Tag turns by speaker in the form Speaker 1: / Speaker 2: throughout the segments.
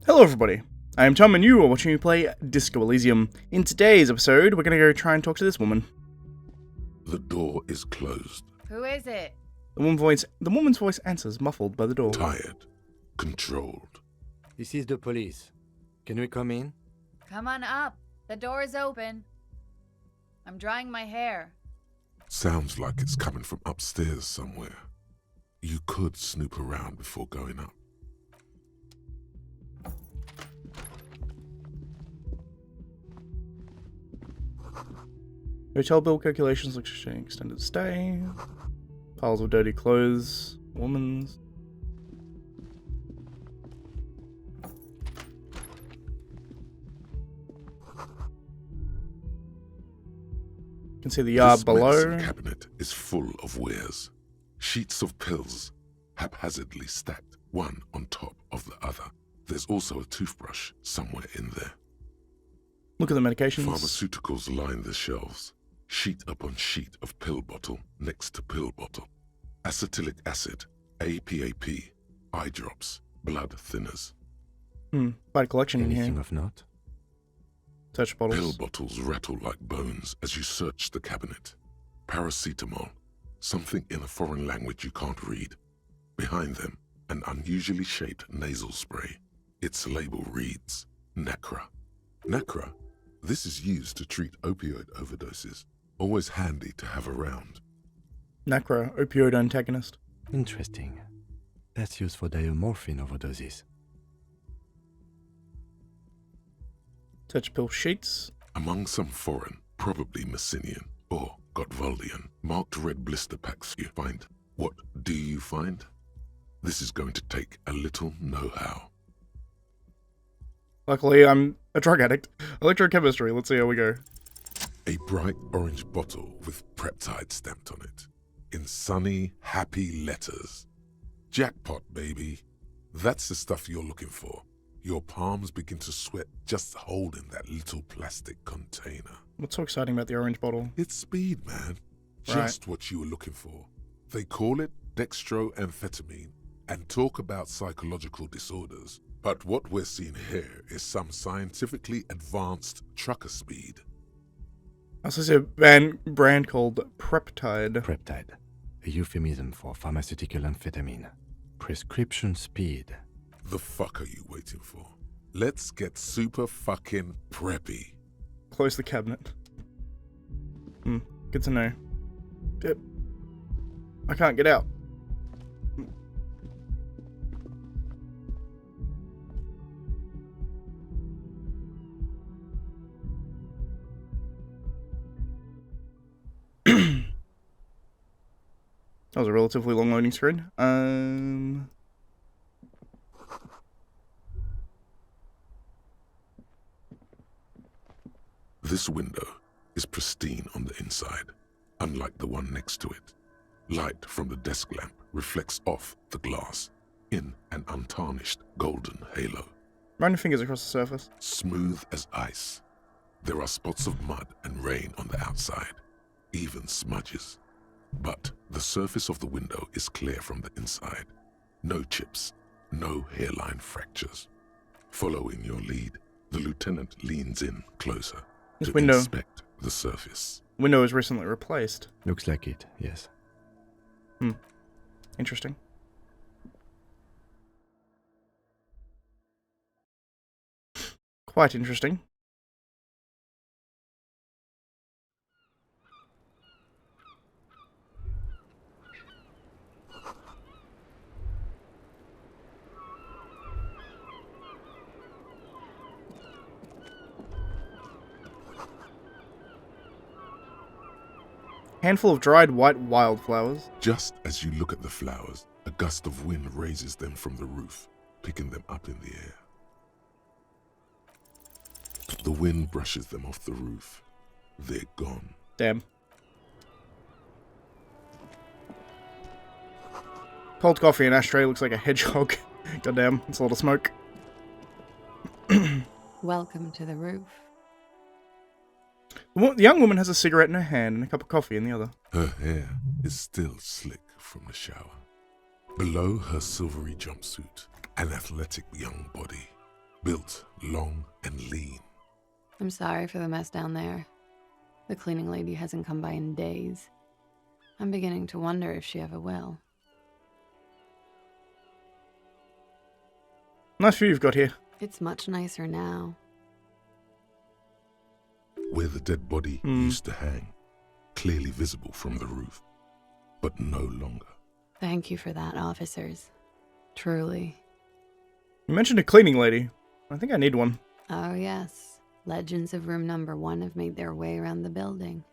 Speaker 1: Hello everybody, I am Tom and you are watching me play Disco Elysium. In today's episode, we're gonna go try and talk to this woman.
Speaker 2: The door is closed.
Speaker 3: Who is it?
Speaker 1: The woman's voice answers, muffled by the door.
Speaker 2: Tired. Controlled.
Speaker 4: This is the police. Can we come in?
Speaker 3: Come on up. The door is open. I'm drying my hair.
Speaker 2: Sounds like it's coming from upstairs somewhere. You could snoop around before going up.
Speaker 1: Hotel bill calculations, extended stay. Piles of dirty clothes. Woman's. You can see the yard
Speaker 2: This
Speaker 1: below.
Speaker 2: medicine cabinet is full of wares. Sheets of pills, haphazardly stacked one on top of the other. There's also a toothbrush somewhere in there.
Speaker 1: Look at the medications.
Speaker 2: Pharmaceuticals line the shelves. Sheet upon sheet of pill bottle next to pill bottle. Acetylic acid, APAP, eye drops, blood thinners.
Speaker 1: Quite a collection in
Speaker 4: Anything
Speaker 1: here.
Speaker 4: of note?
Speaker 1: Touch
Speaker 2: Pill
Speaker 1: bottles.
Speaker 2: bottles rattle like bones as you search the cabinet. Paracetamol, something in a foreign language you can't read. Behind them, an unusually shaped nasal spray. Its label reads, Nacra. Nacra? This is used to treat opioid overdoses. Always handy to have around.
Speaker 1: Nacra, opioid antagonist.
Speaker 4: Interesting. That's used for diamorphine overdoses.
Speaker 1: Touch pill sheets.
Speaker 2: Among some foreign, probably Messinian or Gotwaldian, marked red blister packs you find. What do you find? This is going to take a little know-how.
Speaker 1: Luckily, I'm a drug addict. Electrochemistry, let's see how we go.
Speaker 2: A bright orange bottle with peptide stamped on it. In sunny, happy letters. Jackpot, baby. That's the stuff you're looking for. Your palms begin to sweat just holding that little plastic container.
Speaker 1: What's so exciting about the orange bottle?
Speaker 2: It's speed, man.
Speaker 1: Right.
Speaker 2: Just what you were looking for. They call it dextroamphetamine and talk about psychological disorders. But what we're seeing here is some scientifically advanced trucker speed.
Speaker 1: I also see a brand called Preptide.
Speaker 4: Preptide, a euphemism for pharmaceutical amphetamine. Prescription speed.
Speaker 2: The fuck are you waiting for? Let's get super fucking preppy.
Speaker 1: Close the cabinet. Good to know. Yep. I can't get out. That was a relatively long loading screen.
Speaker 2: This window is pristine on the inside, unlike the one next to it. Light from the desk lamp reflects off the glass in an untarnished golden halo.
Speaker 1: Run your fingers across the surface.
Speaker 2: Smooth as ice. There are spots of mud and rain on the outside, even smudges. But the surface of the window is clear from the inside. No chips, no hairline fractures. Following your lead, the lieutenant leans in closer
Speaker 1: This
Speaker 2: to
Speaker 1: window.
Speaker 2: inspect the surface.
Speaker 1: Window was recently replaced.
Speaker 4: Looks like it, yes.
Speaker 1: Interesting. Quite interesting. Handful of dried white wildflowers.
Speaker 2: Just as you look at the flowers, a gust of wind raises them from the roof, picking them up in the air. The wind brushes them off the roof. They're gone.
Speaker 1: Damn. Cold coffee and ashtray looks like a hedgehog. Goddamn, it's a lot of smoke.
Speaker 3: Welcome to the roof.
Speaker 1: The young woman has a cigarette in her hand and a cup of coffee in the other.
Speaker 2: Her hair is still slick from the shower. Below her silvery jumpsuit, an athletic young body. built long and lean.
Speaker 5: I'm sorry for the mess down there. The cleaning lady hasn't come by in days. I'm beginning to wonder if she ever will.
Speaker 1: Nice view you've got here.
Speaker 5: It's much nicer now.
Speaker 2: Where the dead body used to hang, clearly visible from the roof, but no longer.
Speaker 5: Thank you for that, officers. Truly.
Speaker 1: You mentioned a cleaning lady. I think I need one.
Speaker 5: Oh, yes. Legends of room number 1 have made their way around the building.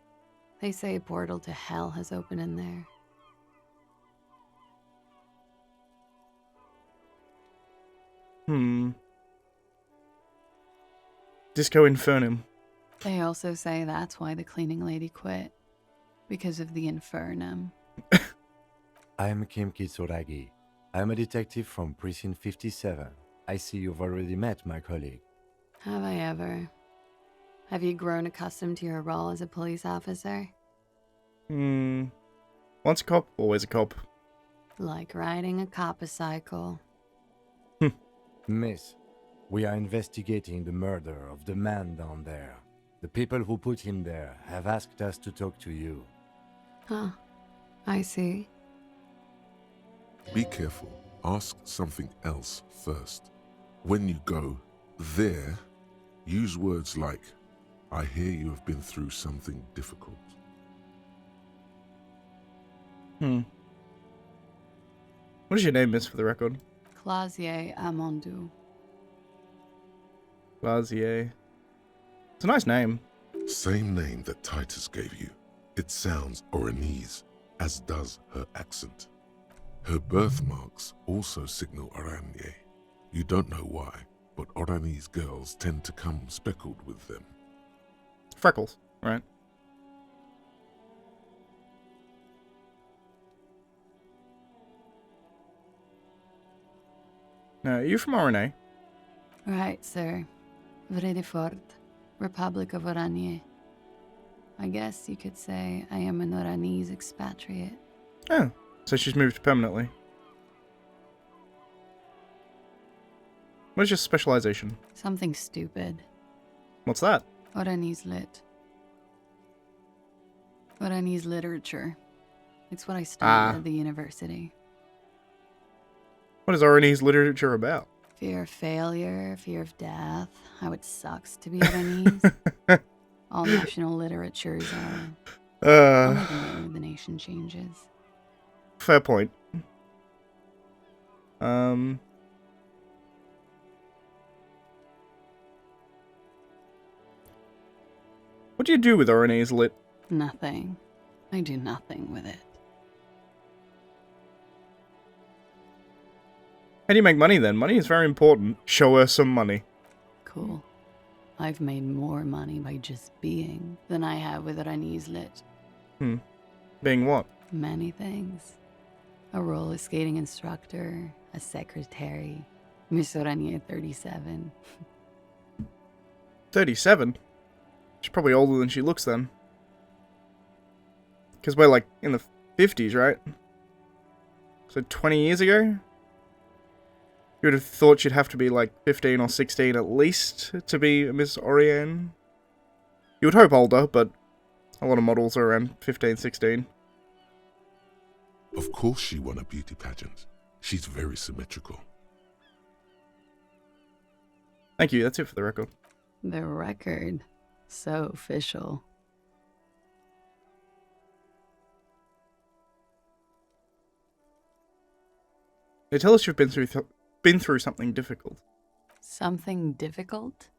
Speaker 5: They say a portal to hell has opened in there.
Speaker 1: Disco Infernum.
Speaker 5: They also say that's why the cleaning lady quit. Because of the infernum.
Speaker 4: I am Kim Kitsuragi. I am a detective from Precinct 57. I see you've already met my colleague.
Speaker 5: Have I ever? Have you grown accustomed to your role as a police officer?
Speaker 1: Once a cop, always a cop.
Speaker 5: Like riding a coppercycle.
Speaker 4: Miss, we are investigating the murder of the man down there. The people who put him there have asked us to talk to you.
Speaker 5: Huh. I see.
Speaker 2: Be careful. Ask something else first. When you go there, use words like, I hear you have been through something difficult.
Speaker 1: What is your name, miss, for the record?
Speaker 5: Klaasje Amondu.
Speaker 1: Klaasje. It's a nice name.
Speaker 2: Same name that Titus gave you. It sounds Oranese, as does her accent. Her birthmarks also signal Oranje. You don't know why, but Oranese girls tend to come speckled with them.
Speaker 1: Freckles, right? Now, are you from RNA?
Speaker 5: Right, sir. Vredefort, Republic of Oranje. I guess you could say I am an Oranese expatriate.
Speaker 1: Oh, so she's moved permanently. What is your specialization?
Speaker 5: Something stupid.
Speaker 1: What's that?
Speaker 5: Oranese lit. Oranese literature. It's what I studied at the university.
Speaker 1: What is RNA's literature about?
Speaker 5: Fear of failure, fear of death, how it sucks to be Oranese. All national literatures are only the name of the nation changes.
Speaker 1: Fair point. What do you do with RNA's lit?
Speaker 5: Nothing. I do nothing with it.
Speaker 1: How do you make money then? Money is very important. Show her some money.
Speaker 5: Cool. I've made more money by just being than I have with Oranese lit.
Speaker 1: Being what?
Speaker 5: Many things. A roller skating instructor, a secretary, Miss Oranje 37.
Speaker 1: 37? She's probably older than she looks then. Because we're like in the 50s, right? So 20 years ago? You would have thought she'd have to be like 15 or 16 at least to be Miss Oriane. You would hope older, but a lot of models are around 15, 16.
Speaker 2: Of course she won a beauty pageant. She's very symmetrical.
Speaker 1: Thank you, that's it for the record.
Speaker 5: The record. So official.
Speaker 1: They tell us you've been through something difficult.
Speaker 5: Something difficult?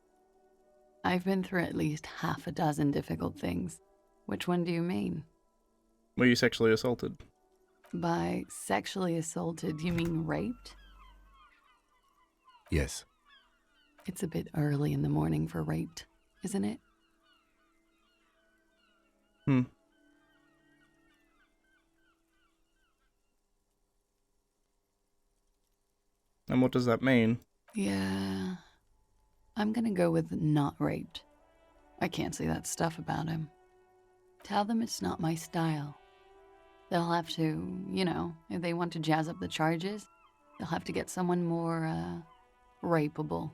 Speaker 5: I've been through at least half a dozen difficult things. Which one do you mean?
Speaker 1: Were you sexually assaulted?
Speaker 5: By sexually assaulted, you mean raped?
Speaker 4: Yes.
Speaker 5: It's a bit early in the morning for raped, isn't it?
Speaker 1: And what does that mean?
Speaker 5: Yeah. I'm gonna go with not raped. I can't say that stuff about him. Tell them it's not my style. They'll have to, if they want to jazz up the charges, they'll have to get someone more, rapeable.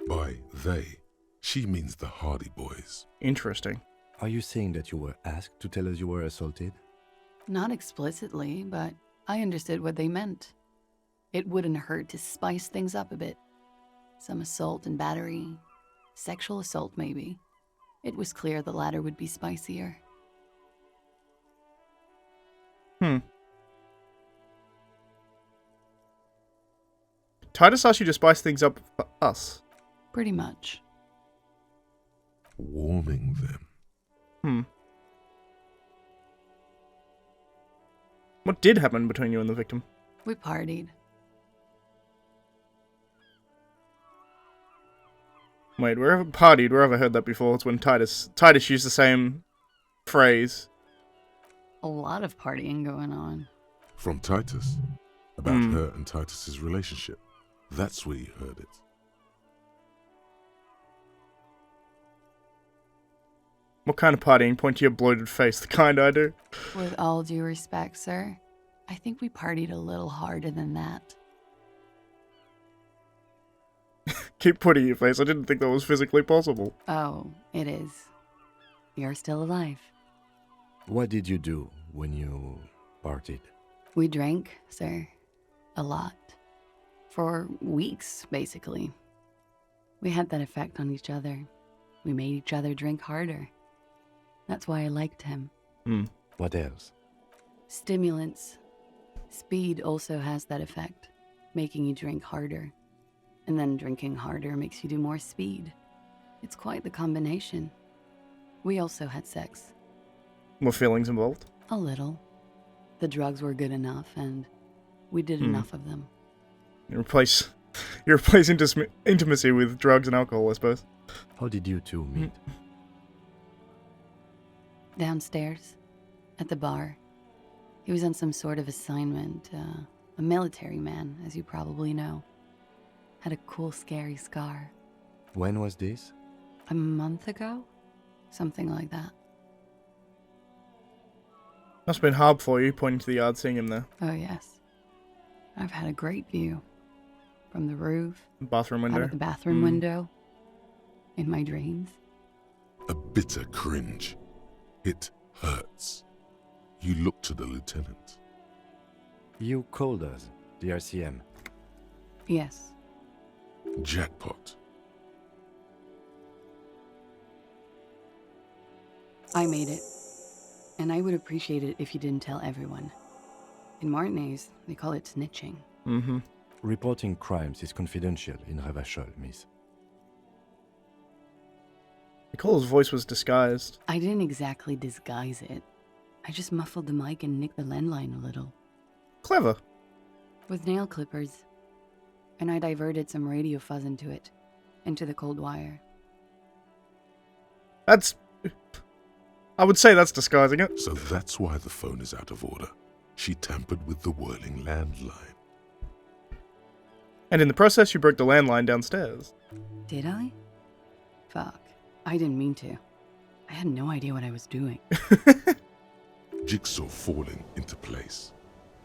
Speaker 2: By they, she means the Hardy Boys.
Speaker 1: Interesting.
Speaker 4: Are you saying that you were asked to tell us you were assaulted?
Speaker 5: Not explicitly, but I understood what they meant. It wouldn't hurt to spice things up a bit. Some assault and battery. Sexual assault, maybe. It was clear the latter would be spicier.
Speaker 1: Titus asked you to spice things up for us.
Speaker 5: Pretty much.
Speaker 2: Warming them.
Speaker 1: What did happen between you and the victim?
Speaker 5: We partied.
Speaker 1: Wait, wherever partied, wherever I heard that before, it's when Titus used the same phrase.
Speaker 5: A lot of partying going on.
Speaker 2: From Titus. About her and Titus's relationship. That's where you heard it.
Speaker 1: What kind of partying? Point to your bloated face, the kind I do.
Speaker 5: With all due respect, sir, I think we partied a little harder than that.
Speaker 1: Keep putting your face. I didn't think that was physically possible.
Speaker 5: Oh, it is. You're still alive.
Speaker 4: What did you do when you partied?
Speaker 5: We drank, sir. A lot. For weeks, basically. We had that effect on each other. We made each other drink harder. That's why I liked him.
Speaker 4: What else?
Speaker 5: Stimulants. Speed also has that effect, making you drink harder. And then drinking harder makes you do more speed. It's quite the combination. We also had sex.
Speaker 1: More feelings involved?
Speaker 5: A little. The drugs were good enough, and we did enough of them.
Speaker 1: You replace intimacy with drugs and alcohol, I suppose.
Speaker 4: How did you two meet?
Speaker 5: Downstairs, at the bar. He was on some sort of assignment, a military man, as you probably know. Had a cool, scary scar.
Speaker 4: When was this?
Speaker 5: A month ago? Something like that.
Speaker 1: Must have been hard for you, pointing to the yard, seeing him there.
Speaker 5: Oh, yes. I've had a great view. From the roof,
Speaker 1: Bathroom
Speaker 5: out
Speaker 1: window.
Speaker 5: of the bathroom window, in my dreams.
Speaker 2: A bitter cringe. It hurts. You look to the lieutenant.
Speaker 4: You called us, the RCM.
Speaker 5: Yes.
Speaker 2: Jackpot.
Speaker 5: I made it. And I would appreciate it if you didn't tell everyone. In Martinez, they call it snitching.
Speaker 4: Reporting crimes is confidential in Revachol, miss.
Speaker 1: Nicole's voice was disguised.
Speaker 5: I didn't exactly disguise it. I just muffled the mic and nicked the landline a little.
Speaker 1: Clever.
Speaker 5: With nail clippers. And I diverted some radio fuzz into it. Into the cold wire.
Speaker 1: I would say that's disguising it.
Speaker 2: So that's why the phone is out of order. She tampered with the whirling landline.
Speaker 1: And in the process, you broke the landline downstairs.
Speaker 5: Did I? Fuck. I didn't mean to. I had no idea what I was doing.
Speaker 2: Jigsaw falling into place.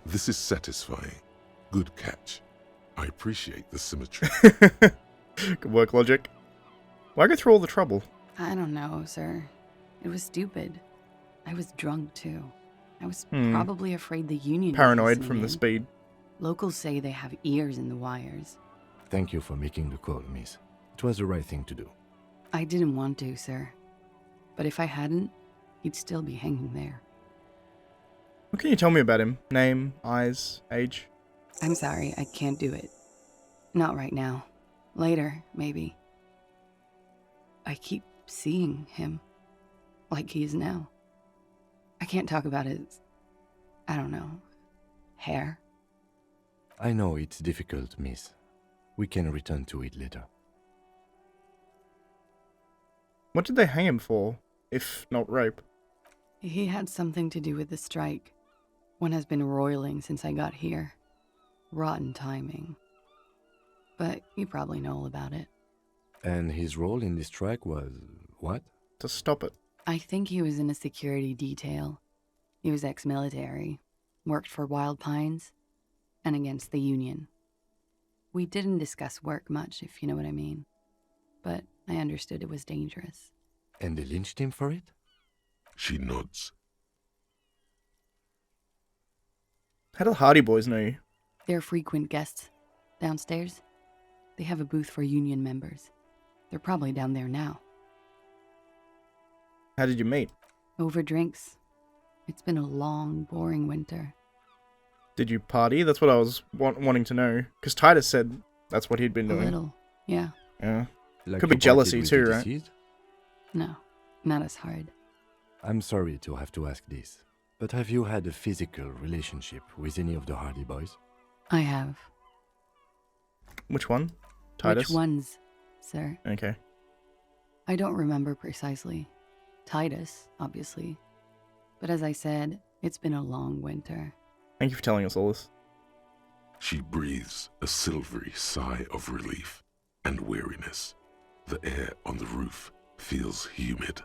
Speaker 2: This is satisfying. Good catch. I appreciate the symmetry.
Speaker 1: Good work, logic. Why go through all the trouble?
Speaker 5: I don't know, sir. It was stupid. I was drunk, too. I was probably afraid the union was
Speaker 1: Paranoid
Speaker 5: listening
Speaker 1: from the
Speaker 5: in.
Speaker 1: speed.
Speaker 5: Locals say they have ears in the wires.
Speaker 4: Thank you for making the call, miss. It was the right thing to do.
Speaker 5: I didn't want to, sir. But if I hadn't, he'd still be hanging there.
Speaker 1: What can you tell me about him? Name, eyes, age?
Speaker 5: I'm sorry, I can't do it. Not right now. Later, maybe. I keep seeing him. Like he is now. I can't talk about his, I don't know, hair.
Speaker 4: I know it's difficult, miss. We can return to it later.
Speaker 1: What did they hang him for, if not rape?
Speaker 5: He had something to do with the strike. One has been roiling since I got here. Rotten timing. But you probably know all about it.
Speaker 4: And his role in this strike was what?
Speaker 1: To stop it.
Speaker 5: I think he was in a security detail. He was ex-military, worked for Wild Pines, and against the Union. We didn't discuss work much, if you know what I mean. but I understood it was dangerous.
Speaker 4: And they lynched him for it?
Speaker 2: She nods.
Speaker 1: How do the Hardy Boys know you?
Speaker 5: They're frequent guests. Downstairs, they have a booth for union members. They're probably down there now.
Speaker 1: How did you meet?
Speaker 5: Over drinks. It's been a long, boring winter.
Speaker 1: Did you party? That's what I was wanting to know. Because Titus said that's what he'd been
Speaker 5: A
Speaker 1: doing.
Speaker 5: little, yeah.
Speaker 1: Yeah.
Speaker 4: Like
Speaker 1: Could be
Speaker 4: you partied
Speaker 1: jealousy
Speaker 4: with
Speaker 1: too,
Speaker 4: the
Speaker 1: right?
Speaker 4: deceased?
Speaker 5: No, not as hard.
Speaker 4: I'm sorry to have to ask this, but have you had a physical relationship with any of the Hardy Boys?
Speaker 5: I have.
Speaker 1: Which one? Titus?
Speaker 5: Which ones, sir?
Speaker 1: Okay.
Speaker 5: I don't remember precisely. Titus, obviously. But as I said, it's been a long winter.
Speaker 1: Thank you for telling us all this.
Speaker 2: She breathes a silvery sigh of relief and weariness. The air on the roof feels humid.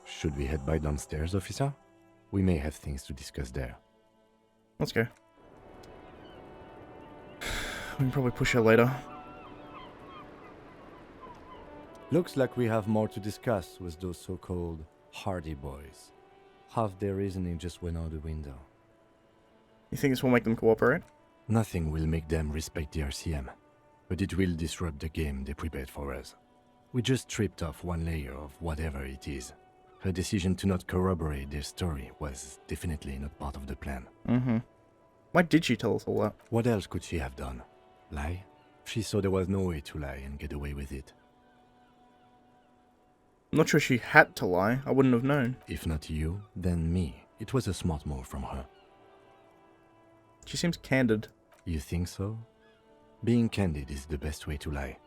Speaker 4: Should we head by downstairs, officer? We may have things to discuss there.
Speaker 1: Let's go. We can probably push her later.
Speaker 4: Looks like we have more to discuss with those so-called Hardy Boys. Half their reasoning just went out the window.
Speaker 1: You think this will make them cooperate?
Speaker 4: Nothing will make them respect the RCM, but it will disrupt the game they prepared for us. We just stripped off one layer of whatever it is. Her decision to not corroborate their story was definitely not part of the plan.
Speaker 1: Mm-hmm. Why did she tell us all that?
Speaker 4: What else could she have done? Lie? She saw there was no way to lie and get away with it.
Speaker 1: I'm not sure she had to lie. I wouldn't have known.
Speaker 4: If not you, then me. It was a smart move from her.
Speaker 1: She seems candid.
Speaker 4: You think so? Being candid is the best way to lie.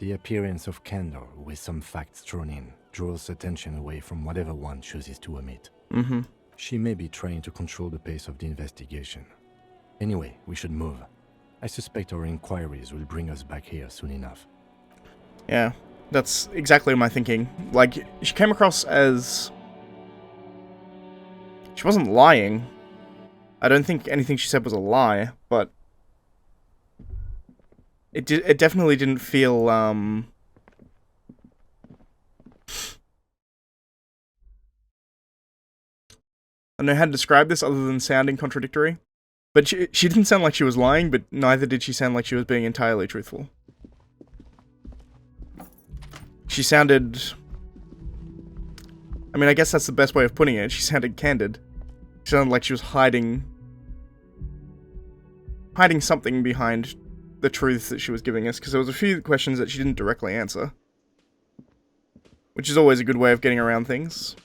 Speaker 4: The appearance of candor with some facts thrown in draws attention away from whatever one chooses to omit.
Speaker 1: Mm-hmm.
Speaker 4: She may be trying to control the pace of the investigation. Anyway, we should move. I suspect our inquiries will bring us back here soon enough.
Speaker 1: Yeah, that's exactly my thinking. Like, she came across as... She wasn't lying. I don't think anything she said was a lie, but... It definitely didn't feel, I don't know how to describe this other than sounding contradictory. But she didn't sound like she was lying, but neither did she sound like she was being entirely truthful. She sounded... I mean, I guess that's the best way of putting it. She sounded candid. She sounded like she was hiding something behind the truths that she was giving us, because there was a few questions that she didn't directly answer. Which is always a good way of getting around things.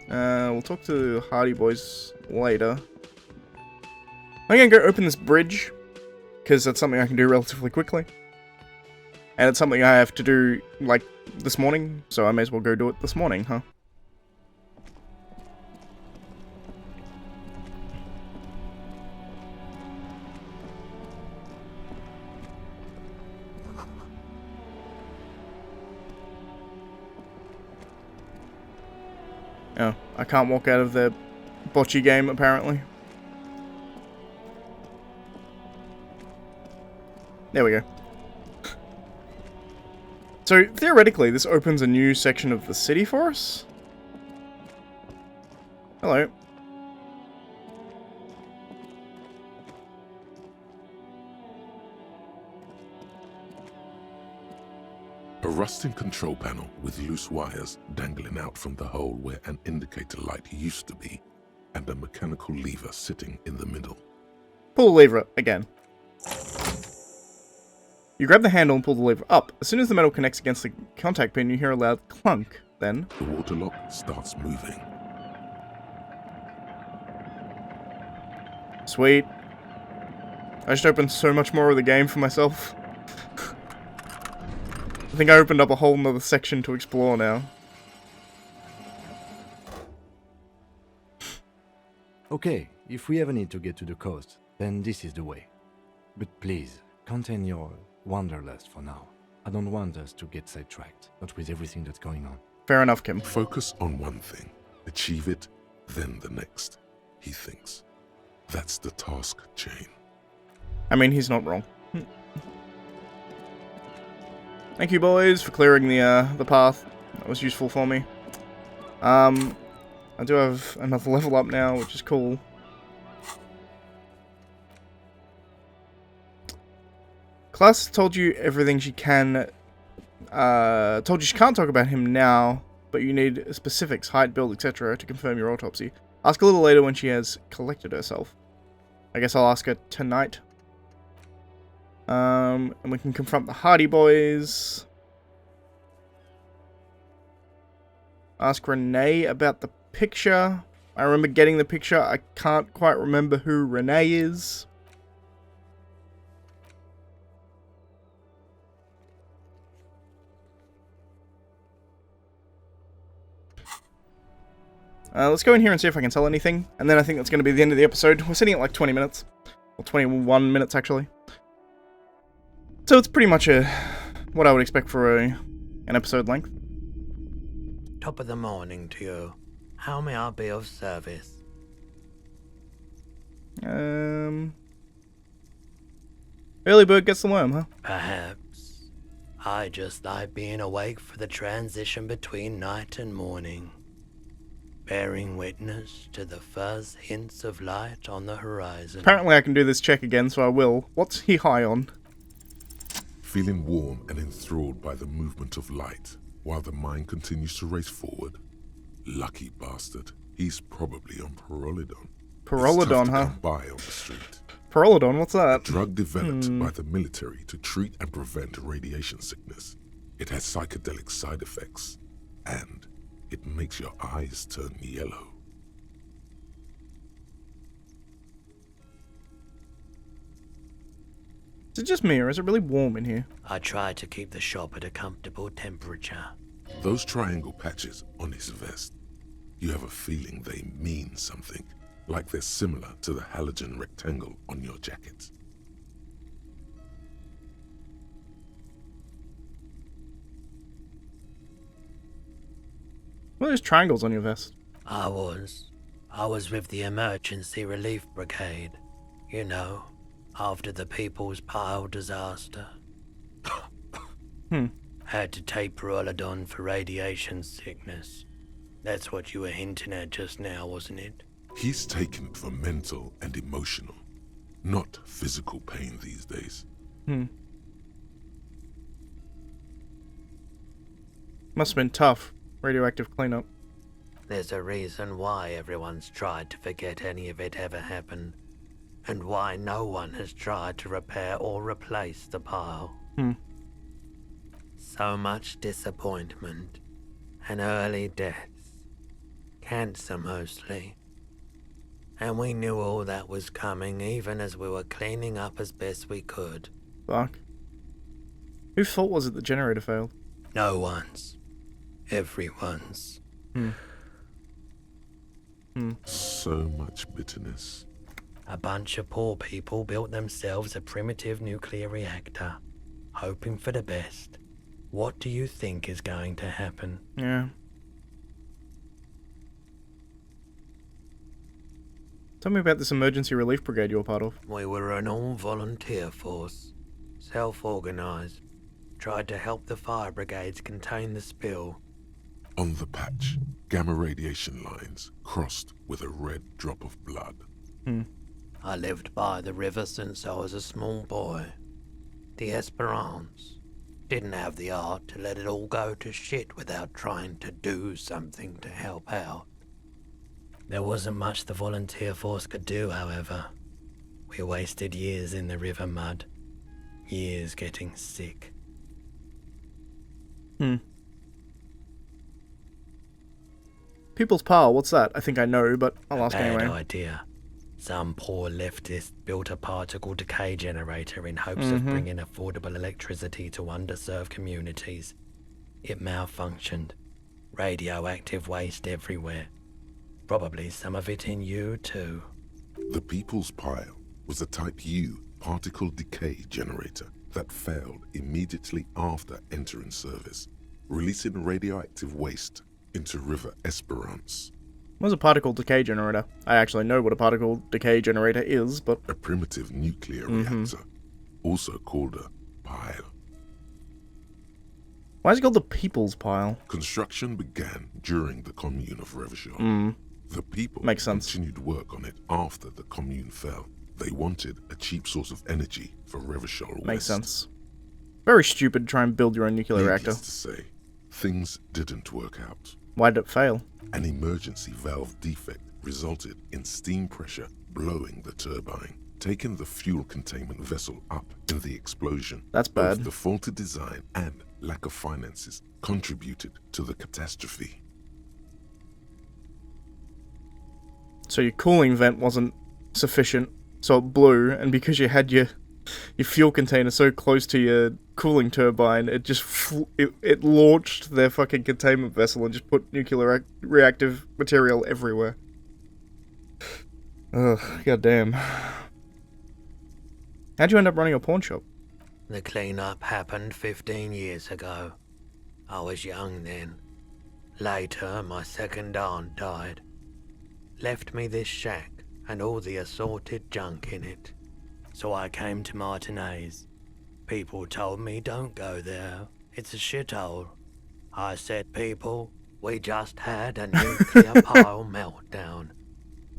Speaker 1: We'll talk to Hardy Boys later. I'm gonna go open this bridge, because that's something I can do relatively quickly. And it's something I have to do, like, this morning, so I may as well go do it this morning, huh? Oh, I can't walk out of the bocce game, apparently. There we go. So, theoretically, this opens a new section of the city for us? Hello.
Speaker 2: A rusting control panel with loose wires dangling out from the hole where an indicator light used to be, and a mechanical lever sitting in the middle.
Speaker 1: Pull the lever again. You grab the handle and pull the lever up. As soon as the metal connects against the contact pin, you hear a loud clunk. Then,
Speaker 2: The water lock starts moving.
Speaker 1: sweet. I just opened so much more of the game for myself. I think I opened up a whole nother section to explore now.
Speaker 4: Okay, if we ever need to get to the coast, then this is the way. But please, contain your wanderlust for now. I don't want us to get sidetracked, not with everything that's going on.
Speaker 1: Fair enough, Kim.
Speaker 2: Focus on one thing, achieve it, then the next, he thinks. That's the task chain.
Speaker 1: I mean, he's not wrong. Thank you, boys, for clearing the path. That was useful for me. I do have another level up now, which is cool. Klaasje told you everything she can. Told you she can't talk about him now, but you need specifics, height, build, etc. to confirm your autopsy. Ask a little later when she has collected herself. I guess I'll ask her tonight. And we can confront the Hardy Boys. Ask Renee about the picture. I remember getting the picture. I can't quite remember who Renee is. Let's go in here and see if I can sell anything. And then I think that's going to be the end of the episode. We're sitting at like 20 minutes. Or 21 minutes, actually. So it's pretty much what I would expect for an episode length.
Speaker 6: Top of the morning to you. How may I be of service?
Speaker 1: Early bird gets the worm, huh?
Speaker 6: Perhaps. I just like being awake for the transition between night and morning. Bearing witness to the first hints of light on the horizon.
Speaker 1: Apparently I can do this check again, so I will. What's he high on?
Speaker 2: Feeling warm and enthralled by the movement of light, while the mind continues to race forward. Lucky bastard. He's probably on Pyrrolidon.
Speaker 1: Pyrrolidon,
Speaker 2: It's tough to
Speaker 1: huh?
Speaker 2: come by on the street.
Speaker 1: Pyrrolidon, what's that?
Speaker 2: Drug developed by the military to treat and prevent radiation sickness. It has psychedelic side effects, and it makes your eyes turn yellow.
Speaker 1: Is it just me, or is it really warm in here?
Speaker 6: I try to keep the shop at a comfortable temperature.
Speaker 2: Those triangle patches on his vest, you have a feeling they mean something, like they're similar to the halogen rectangle on your jacket.
Speaker 1: What are those triangles on your vest?
Speaker 6: I was with the Emergency Relief Brigade. You know, after the People's Pile disaster. Had to take Pyrrolidon for radiation sickness. That's what you were hinting at just now, wasn't it?
Speaker 2: He's taken it for mental and emotional, not physical pain these days.
Speaker 1: Must have been tough. Radioactive cleanup.
Speaker 6: There's a reason why everyone's tried to forget any of it ever happened, and why no one has tried to repair or replace the pile. So much disappointment, and early deaths. Cancer mostly. And we knew all that was coming even as we were cleaning up as best we could.
Speaker 1: Fuck. Whose fault was it the generator failed?
Speaker 6: No one's. Everyone's.
Speaker 2: So much bitterness.
Speaker 6: A bunch of poor people built themselves a primitive nuclear reactor, hoping for the best. What do you think is going to happen?
Speaker 1: Yeah. Tell me about this emergency relief brigade you were part of.
Speaker 6: We were an all-volunteer force, self-organized, tried to help the fire brigades contain the spill.
Speaker 2: On the patch, gamma radiation lines crossed with a red drop of blood.
Speaker 6: I lived by the river since I was a small boy. The Esperance didn't have the art to let it all go to shit without trying to do something to help out. There wasn't much the volunteer force could do, however. We wasted years in the river mud. Years getting sick.
Speaker 1: People's Power, what's that? I think I know, but I'll ask
Speaker 6: Bad
Speaker 1: anyway.
Speaker 6: idea. Some poor leftist built a particle decay generator in hopes of bringing affordable electricity to underserved communities. It malfunctioned. Radioactive waste everywhere. Probably some of it in you too.
Speaker 2: The People's Pile was a Type U particle decay generator that failed immediately after entering service, releasing radioactive waste into River Esperance.
Speaker 1: What's a particle decay generator? I actually know what a particle decay generator is, but...
Speaker 2: A primitive nuclear reactor, also called a pile.
Speaker 1: Why is it called the People's Pile?
Speaker 2: Construction began during the Commune of Revachol. The people
Speaker 1: Makes sense.
Speaker 2: continued work on it after the Commune fell. They wanted a cheap source of energy for Revachol West.
Speaker 1: Makes sense. Very stupid to try and build your own nuclear reactor.
Speaker 2: Needless to say, things didn't work out.
Speaker 1: Why did it fail?
Speaker 2: An emergency valve defect resulted in steam pressure blowing the turbine, taking the fuel containment vessel up in the explosion.
Speaker 1: That's bad.
Speaker 2: Both the faulty design and lack of finances contributed to the catastrophe.
Speaker 1: So your cooling vent wasn't sufficient, so it blew, and because you had your fuel container so close to your cooling turbine, it just it launched their fucking containment vessel and just put nuclear reactive material everywhere. Ugh, goddamn. How'd you end up running a pawn shop?
Speaker 6: The clean-up happened 15 years ago. I was young then. Later, my second aunt died. Left me this shack and all the assorted junk in it. So I came to Martinez. People told me don't go there. It's a shithole. I said, people, we just had a nuclear pile meltdown.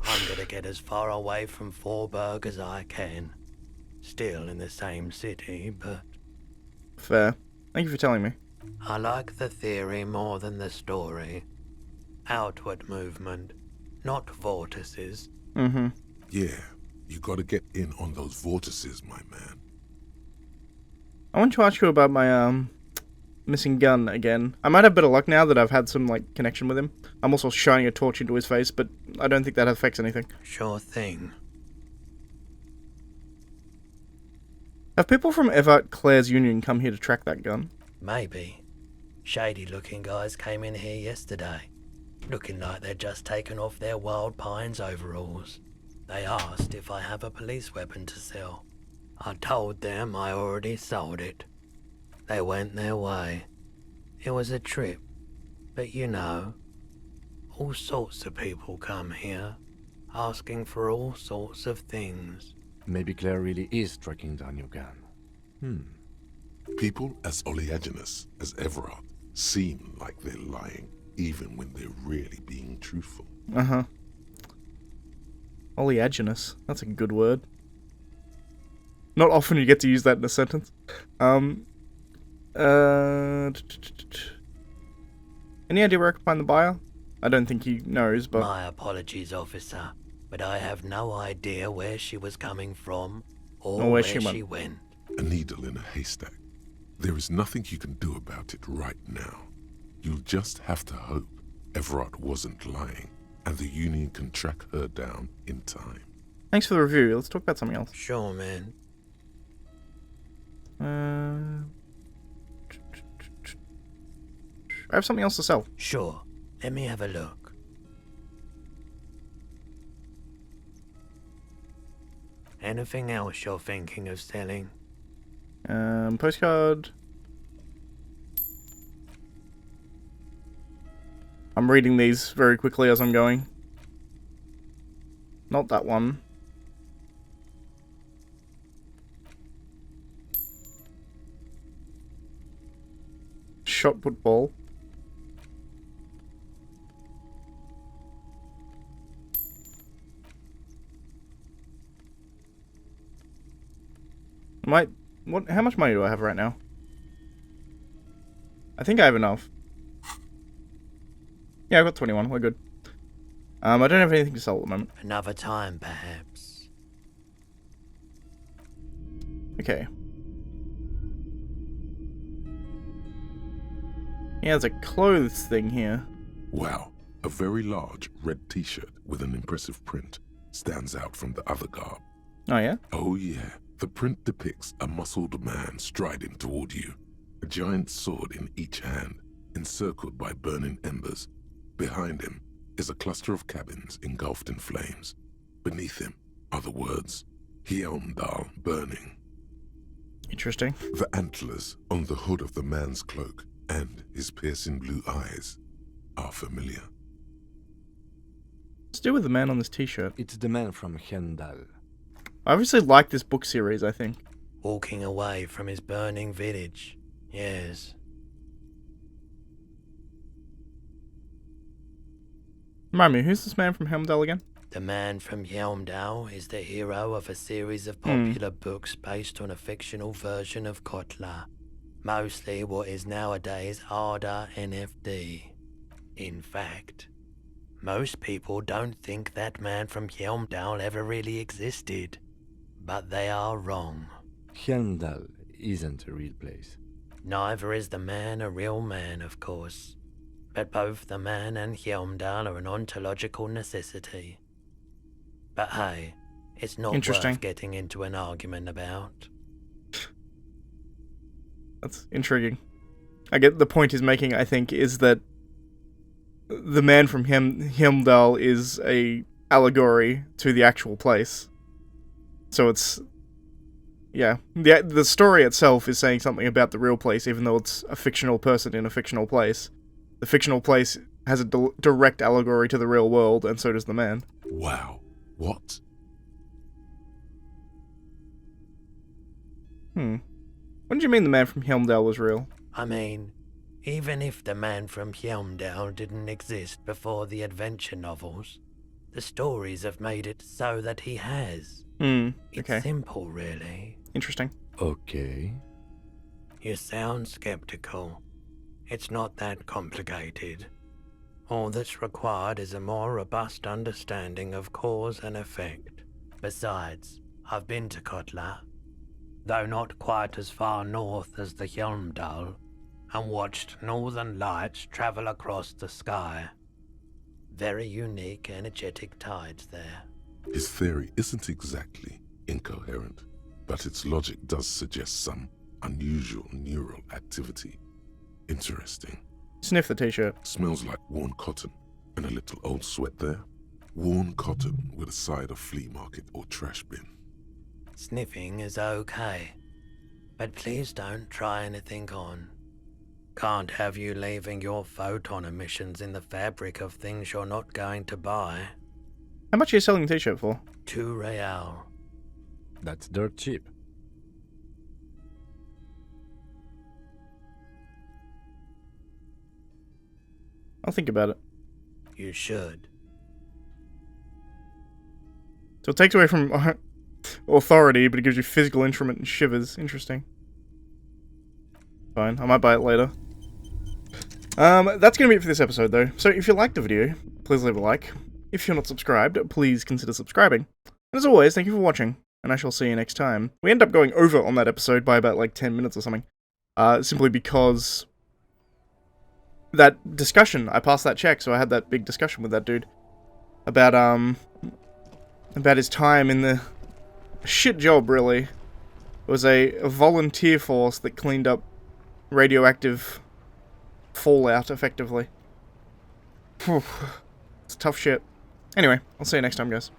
Speaker 6: I'm gonna get as far away from Forberg as I can. Still in the same city, but...
Speaker 1: Fair. Thank you for telling me.
Speaker 6: I like the theory more than the story. Outward movement, not vortices.
Speaker 1: Mm-hmm.
Speaker 2: Yeah, you gotta get in on those vortices, my man.
Speaker 1: I want to ask you about my, missing gun again. I might have better luck now that I've had some, connection with him. I'm also shining a torch into his face, but I don't think that affects anything.
Speaker 6: Sure thing.
Speaker 1: Have people from Evart Claire's Union come here to track that gun?
Speaker 6: Maybe. Shady-looking guys came in here yesterday, looking like they'd just taken off their Wild Pines overalls. They asked if I have a police weapon to sell. I told them I already sold it. They went their way. It was a trip, but you know, all sorts of people come here, asking for all sorts of things.
Speaker 4: Maybe Claire really is tracking down your gun.
Speaker 2: People as oleaginous as Everard seem like they're lying, even when they're really being truthful.
Speaker 1: Uh-huh. Oleaginous. That's a good word. Not often you get to use that in a sentence. Any idea where I can find the buyer? I don't think he knows, but...
Speaker 6: My apologies, officer, but I have no idea where she was coming from or where she went.
Speaker 2: A needle in a haystack. There is nothing you can do about it right now. You'll just have to hope Everard wasn't lying, and the Union can track her down in time.
Speaker 1: Thanks for the review. Let's talk about something else.
Speaker 6: Sure, man.
Speaker 1: I have something else to sell.
Speaker 6: Sure. Let me have a look. Anything else you're thinking of selling?
Speaker 1: Postcard. I'm reading these very quickly as I'm going. Not that one. Shot put ball. How much money do I have right now? I think I have enough. Yeah, I've got 21. We're good. I don't have anything to sell at the moment.
Speaker 6: Another time, perhaps.
Speaker 1: Okay. Yeah, there's a clothes thing here.
Speaker 2: Wow, a very large red t-shirt with an impressive print stands out from the other garb.
Speaker 1: Oh, yeah?
Speaker 2: Oh yeah, the print depicts a muscled man striding toward you, a giant sword in each hand, encircled by burning embers. Behind him is a cluster of cabins engulfed in flames. Beneath him are the words, Heimdall burning.
Speaker 1: Interesting.
Speaker 2: The antlers on the hood of the man's cloak and his piercing blue eyes are familiar.
Speaker 1: Let's do with the man on this t-shirt.
Speaker 4: It's the man from Heimdall.
Speaker 1: I obviously like this book series, I think.
Speaker 6: Walking away from his burning village. Yes.
Speaker 1: Remind me, who's this man from Helmdale again?
Speaker 6: The man from Helmdale is the hero of a series of popular books based on a fictional version of Kotla, mostly what is nowadays Arda NFD. In fact, most people don't think that man from Helmdale ever really existed, but they are wrong.
Speaker 4: Helmdal isn't a real place.
Speaker 6: Neither is the man a real man, of course, but both the man and Helmdal are an ontological necessity. But hey, it's not
Speaker 1: Interesting.
Speaker 6: worth getting into an argument about.
Speaker 1: That's intriguing. I get the point he's making, I think, is that the man from Helmdal is a allegory to the actual place. So it's... yeah. The story itself is saying something about the real place, even though it's a fictional person in a fictional place. The fictional place has a direct allegory to the real world, and so does the man.
Speaker 2: Wow. What?
Speaker 1: What do you mean the man from Helmdale was real?
Speaker 6: I mean, even if the man from Helmdale didn't exist before the adventure novels, the stories have made it so that he has.
Speaker 1: Okay.
Speaker 6: It's simple, really.
Speaker 1: Interesting.
Speaker 4: Okay.
Speaker 6: You sound skeptical. It's not that complicated. All that's required is a more robust understanding of cause and effect. Besides, I've been to Kotla, though not quite as far north as the Helmdal, and watched northern lights travel across the sky. Very unique, energetic tides there.
Speaker 2: His theory isn't exactly incoherent, but its logic does suggest some unusual neural activity. Interesting.
Speaker 1: Sniff the t-shirt.
Speaker 2: Smells like worn cotton and a little old sweat there. Worn cotton with a side of flea market or trash bin.
Speaker 6: Sniffing is okay, but please don't try anything on. Can't have you leaving your photon emissions in the fabric of things you're not going to buy.
Speaker 1: How much are you selling the t-shirt for?
Speaker 6: 2 real.
Speaker 4: That's dirt cheap.
Speaker 1: I'll think about it.
Speaker 6: You should.
Speaker 1: So it takes away from authority, but it gives you physical instrument and shivers. Interesting. Fine, I might buy it later. That's going to be it for this episode, though. So if you liked the video, please leave a like. If you're not subscribed, please consider subscribing. And as always, thank you for watching, and I shall see you next time. We end up going over on that episode by about, like, 10 minutes or something. Simply because... that discussion, I passed that check, so I had that big discussion with that dude. About his time in the... shit job, really. It was a volunteer force that cleaned up radioactive fallout, effectively. It's tough shit. Anyway, I'll see you next time, guys.